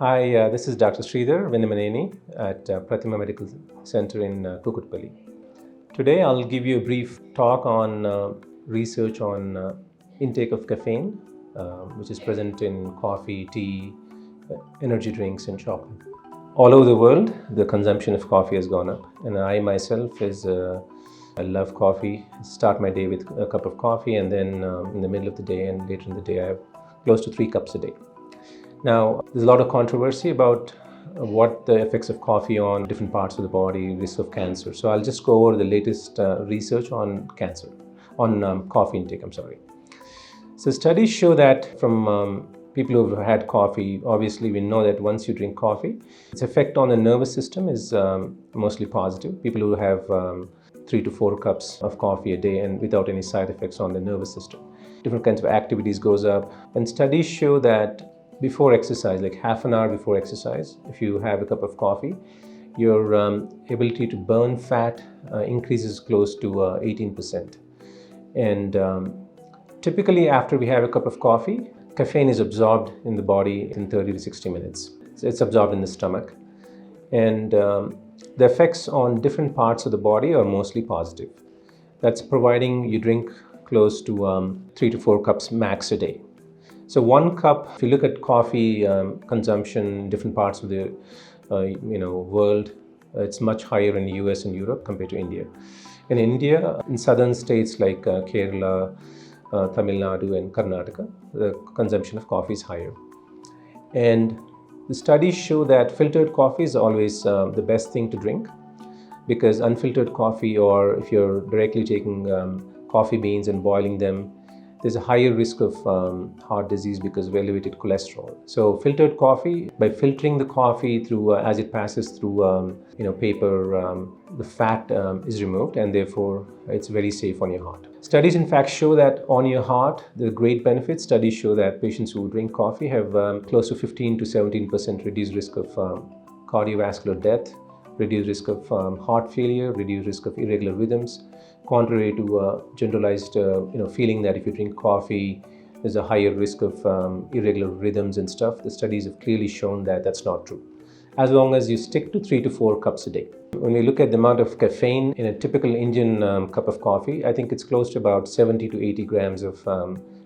Hi, this is Dr. Sridhar, Vennamaneni at Prathima Medical Center in Kukatpally. Today I'll give you a brief talk on research on intake of caffeine, which is present in coffee, tea, energy drinks and chocolate. All over the world, the consumption of coffee has gone up, and I myself I love coffee. Start my day with a cup of coffee, and then in the middle of the day and later in the day I have close to 3 cups a day. Now, there's a lot of controversy about what the effects of coffee on different parts of the body, risk of cancer. So I'll just go over the latest research on coffee intake, So studies show that from people who have had coffee, obviously we know that once you drink coffee, its effect on the nervous system is mostly positive. People who have 3 to 4 cups of coffee a day and without any side effects on the nervous system. Different kinds of activities goes up. And studies show that before exercise, like half an hour before exercise, if you have a cup of coffee, your ability to burn fat increases close to 18%. And typically after we have a cup of coffee, caffeine is absorbed in the body in 30 to 60 minutes. So it's absorbed in the stomach. And the effects on different parts of the body are mostly positive. That's providing you drink close to 3 to 4 cups max a day. So 1 cup, if you look at coffee consumption in different parts of the world, it's much higher in the US and Europe compared to India. In India, in southern states like Kerala, Tamil Nadu and Karnataka, the consumption of coffee is higher. And the studies show that filtered coffee is always the best thing to drink, because unfiltered coffee, or if you're directly taking coffee beans and boiling them, there's a higher risk of heart disease because of elevated cholesterol. So filtered coffee, by filtering the coffee through as it passes through paper, the fat is removed, and therefore it's very safe on your heart. Studies in fact show that on your heart, there are great benefits. Studies show that patients who drink coffee have close to 15 to 17% reduced risk of cardiovascular death, reduced risk of heart failure, reduced risk of irregular rhythms, contrary to generalized feeling that if you drink coffee, there's a higher risk of irregular rhythms and stuff. The studies have clearly shown that that's not true, as long as you stick to 3 to 4 cups a day. When we look at the amount of caffeine in a typical Indian cup of coffee, I think it's close to about 70 to 80 grams of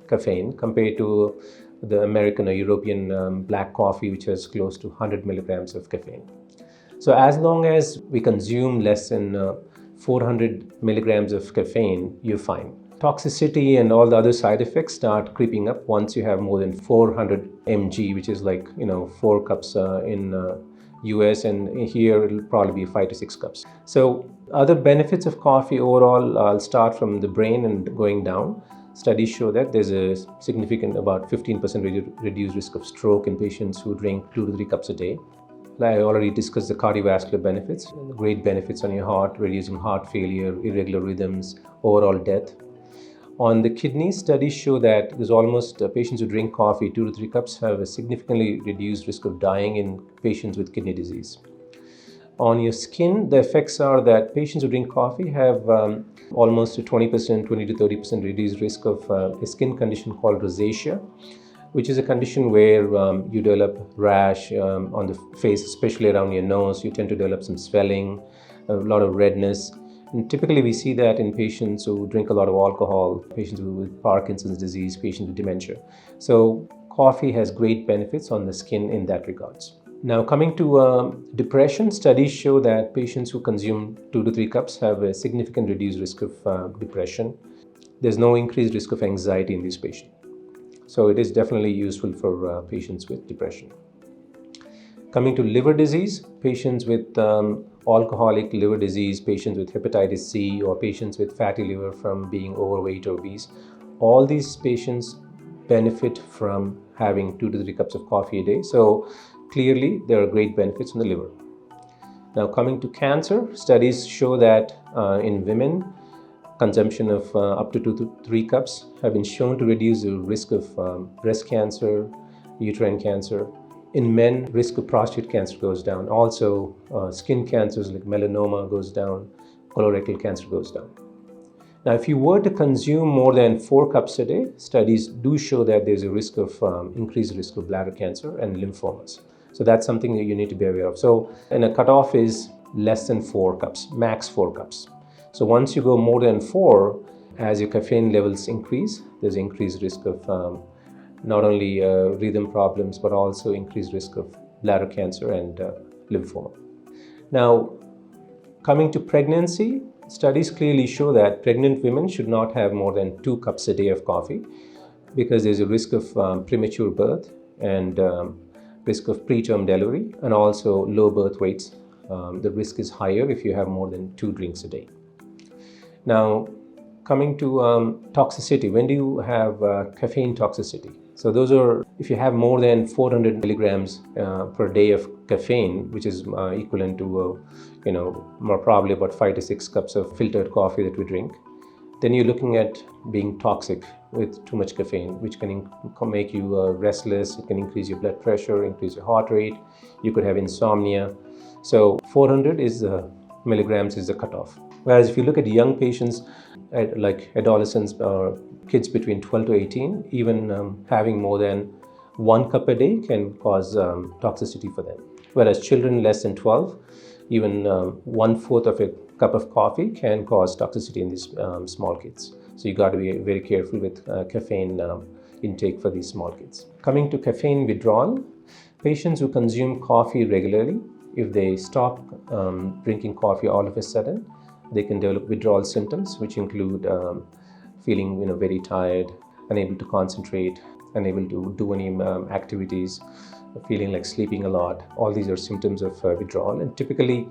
caffeine compared to the American or European black coffee, which has close to 100 milligrams of caffeine. So as long as we consume less than 400 milligrams of caffeine, you're fine. Toxicity and all the other side effects start creeping up once you have more than 400 mg, which is like 4 cups in US, and here it'll probably be 5 to 6 cups. So other benefits of coffee overall, I'll start from the brain and going down. Studies show that there's a significant, about 15% reduced risk of stroke in patients who drink 2 to 3 cups a day. I already discussed the cardiovascular benefits, great benefits on your heart, reducing heart failure, irregular rhythms, overall death. On the kidneys, studies show that there's almost patients who drink coffee 2 to 3 cups have a significantly reduced risk of dying in patients with kidney disease. On your skin, the effects are that patients who drink coffee have almost a 20 to 30% reduced risk of a skin condition called rosacea, which is a condition where you develop rash on the face, especially around your nose. You tend to develop some swelling, a lot of redness. And typically we see that in patients who drink a lot of alcohol, patients with Parkinson's disease, patients with dementia. So coffee has great benefits on the skin in that regards. Now coming to depression, studies show that patients who consume 2 to 3 cups have a significant reduced risk of depression. There's no increased risk of anxiety in these patients. So it is definitely useful for patients with depression. Coming to liver disease, patients with alcoholic liver disease, patients with hepatitis C, or patients with fatty liver from being overweight or obese, all these patients benefit from having 2 to 3 cups of coffee a day. So clearly there are great benefits on the liver. Now coming to cancer, studies show that in women, consumption of up to 2 to 3 cups have been shown to reduce the risk of breast cancer, uterine cancer. In men, risk of prostate cancer goes down. Also, skin cancers like melanoma goes down, colorectal cancer goes down. Now, if you were to consume more than 4 cups a day, studies do show that there's a risk of increased risk of bladder cancer and lymphomas. So that's something that you need to be aware of. So, and a cutoff is less than 4 cups, max 4 cups. So once you go more than 4, as your caffeine levels increase, there's increased risk of not only rhythm problems, but also increased risk of bladder cancer and lymphoma. Now, coming to pregnancy, studies clearly show that pregnant women should not have more than 2 cups a day of coffee because there's a risk of premature birth and risk of preterm delivery, and also low birth weights. The risk is higher if you have more than 2 drinks a day. Now, coming to toxicity, when do you have caffeine toxicity? So those are, if you have more than 400 milligrams per day of caffeine, which is equivalent to, more probably about 5 to 6 cups of filtered coffee that we drink, then you're looking at being toxic with too much caffeine, which can make you restless. It can increase your blood pressure, increase your heart rate. You could have insomnia. So 400 milligrams is the cutoff. Whereas if you look at young patients, like adolescents or kids between 12 to 18, even having more than 1 cup a day can cause toxicity for them. Whereas children less than 12, even 1/4 of a cup of coffee can cause toxicity in these small kids. So you got to be very careful with caffeine intake for these small kids. Coming to caffeine withdrawal, patients who consume coffee regularly, if they stop drinking coffee all of a sudden, they can develop withdrawal symptoms, which include feeling very tired, unable to concentrate, unable to do any activities, feeling like sleeping a lot. All these are symptoms of withdrawal, and typically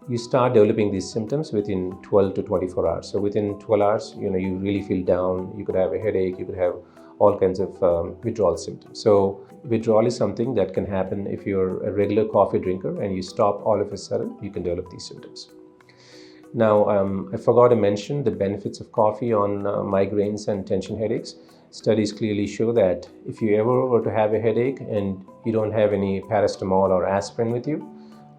you start developing these symptoms within 12 to 24 hours. So within 12 hours, you really feel down, you could have a headache, you could have all kinds of withdrawal symptoms. So withdrawal is something that can happen if you're a regular coffee drinker and you stop all of a sudden, you can develop these symptoms. Now, I forgot to mention the benefits of coffee on migraines and tension headaches. Studies clearly show that if you ever were to have a headache and you don't have any paracetamol or aspirin with you,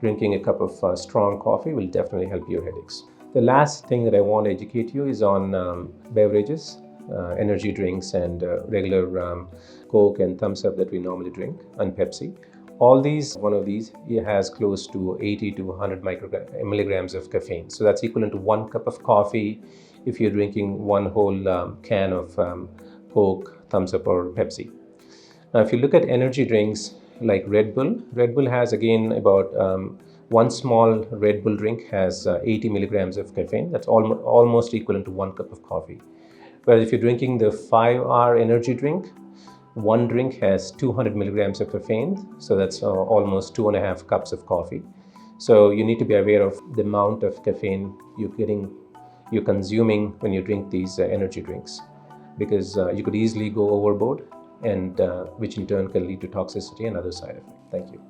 drinking a cup of strong coffee will definitely help your headaches. The last thing that I want to educate you is on beverages, energy drinks, and regular Coke and Thumbs Up that we normally drink, and Pepsi. All these, one of these, it has close to 80 to 100 milligrams of caffeine. So that's equivalent to 1 cup of coffee if you're drinking one whole can of Coke, Thumbs Up, or Pepsi. Now, if you look at energy drinks like Red Bull has again about one small Red Bull drink has 80 milligrams of caffeine. That's almost equivalent to 1 cup of coffee. Whereas if you're drinking the 5-hour energy drink, one drink has 200 milligrams of caffeine, so that's almost 2.5 cups of coffee. So you need to be aware of the amount of caffeine you're consuming when you drink these energy drinks, because you could easily go overboard, and which in turn can lead to toxicity and other side effects. Thank you.